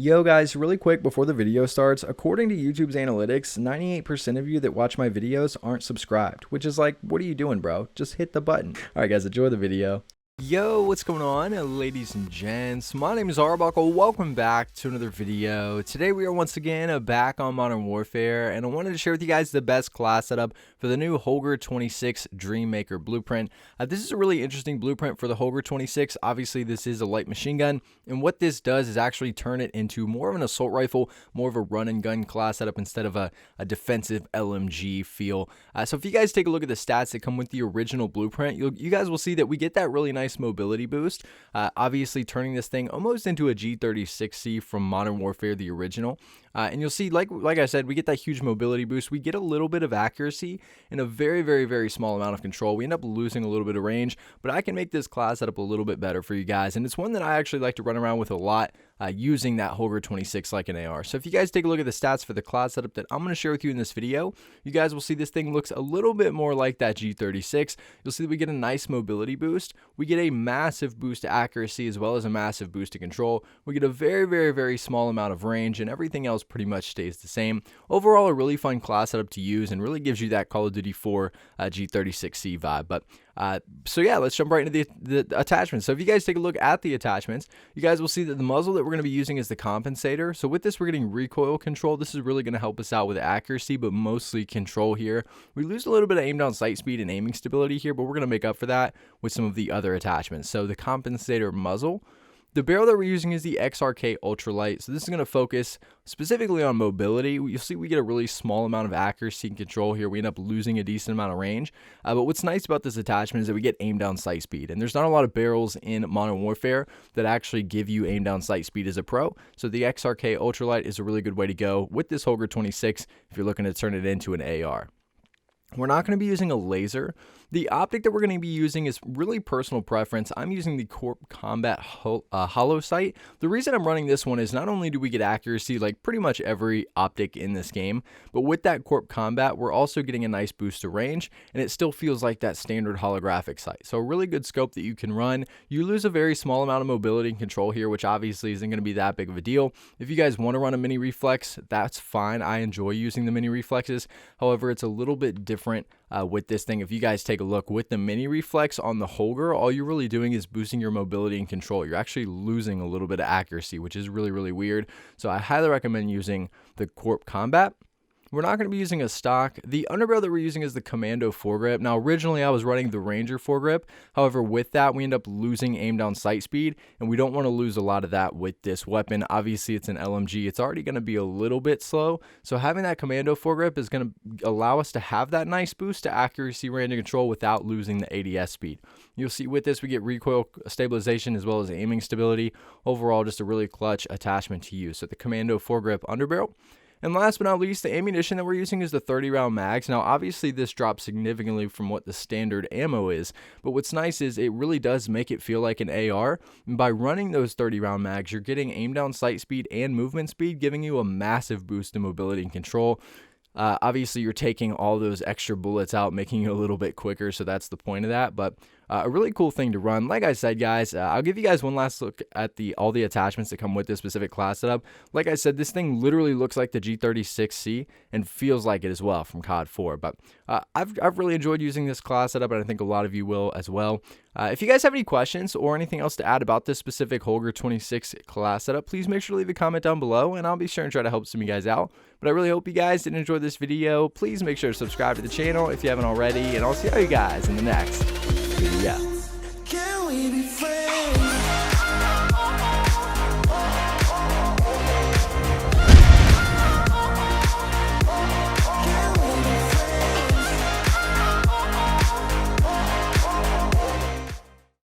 Yo guys, really quick before the video starts, according to YouTube's analytics, 98% of you that watch my videos aren't subscribed, which is like, what are you doing, bro? Just hit the button. Alright guys, enjoy the video. Yo, what's going on, ladies and gents? My name is Arbuckle. Welcome back to another video. Today we are once again back on Modern Warfare, and I wanted to share with you guys the best class setup for the new Holger 26 Dreammaker blueprint. This is a really interesting blueprint for the Holger 26. Obviously, this is a light machine gun, and what this does is actually turn it into more of an assault rifle, more of a run and gun class setup instead of a defensive LMG feel. So if you guys take a look at the stats that come with the original blueprint, you guys will see that we get that really nice mobility boost, obviously turning this thing almost into a G36C from Modern Warfare, the original. And you'll see, like I said, we get that huge mobility boost. We get a little bit of accuracy and a very small amount of control. We end up losing a little bit of range, but I can make this class setup a little bit better for you guys. And it's one that I actually like to run around with a lot, using that Holger 26 like an AR. So if you guys take a look at the stats for the class setup that I'm going to share with you in this video, you guys will see this thing looks a little bit more like that G36. You'll see that we get a nice mobility boost. We get a massive boost to accuracy as well as a massive boost to control. We get a very small amount of range, and everything else pretty much stays the same. Overall, a really fun class setup to use and really gives you that Call of Duty 4 G36C vibe. But so yeah, let's jump right into the attachments. So if you guys take a look at the attachments, you guys will see that the muzzle that we're going to be using is the compensator. So with this, we're getting recoil control. This is really going to help us out with accuracy, but mostly control here. We lose a little bit of aim down sight speed and aiming stability here, but we're going to make up for that with some of the other attachments. So the compensator muzzle. The barrel that we're using is the XRK Ultralight, so this is going to focus specifically on mobility. You'll see we get a really small amount of accuracy and control here. We end up losing a decent amount of range, but what's nice about this attachment is that we get aim down sight speed, and there's not a lot of barrels in Modern Warfare that actually give you aim down sight speed as a pro, so the XRK Ultralight is a really good way to go with this Holger 26 if you're looking to turn it into an AR. We're not going to be using a laser. The optic that we're going to be using is really personal preference. I'm using the Corp Combat Hollow Sight. The reason I'm running this one is not only do we get accuracy like pretty much every optic in this game, but with that Corp Combat, we're also getting a nice boost to range, and it still feels like that standard holographic sight. So a really good scope that you can run. You lose a very small amount of mobility and control here, which obviously isn't going to be that big of a deal. If you guys want to run a mini reflex, that's fine. I enjoy using the mini reflexes. However, it's a little bit different with this thing. If you guys take a look with the mini reflex on the Holger, all you're really doing is boosting your mobility and control. You're actually losing a little bit of accuracy, which is really weird. So I highly recommend using the Corp Combat. We're not going to be using a stock. The underbarrel that we're using is the Commando foregrip. Now, originally I was running the Ranger foregrip. However, with that, we end up losing aim down sight speed, and we don't want to lose a lot of that with this weapon. Obviously, it's an LMG. It's already going to be a little bit slow. So having that Commando foregrip is going to allow us to have that nice boost to accuracy, range, and control without losing the ADS speed. You'll see with this, we get recoil stabilization as well as aiming stability. Overall, just a really clutch attachment to use. So the Commando foregrip underbarrel. And last but not least, the ammunition that we're using is the 30-round mags. Now, obviously, this drops significantly from what the standard ammo is, but what's nice is it really does make it feel like an AR. And by running those 30-round mags, you're getting aim down sight speed and movement speed, giving you a massive boost in mobility and control. Obviously, you're taking all those extra bullets out, making it a little bit quicker, so that's the point of that. But a really cool thing to run. Like I said, guys, I'll give you guys one last look at all the attachments that come with this specific class setup. Like I said, this thing literally looks like the G36C and feels like it as well from COD 4. But I've really enjoyed using this class setup, and I think a lot of you will as well. If you guys have any questions or anything else to add about this specific Holger 26 class setup, please make sure to leave a comment down below, and I'll be sure and try to help some of you guys out. But I really hope you guys did enjoy this video. Please make sure to subscribe to the channel if you haven't already, and I'll see you guys in the next video.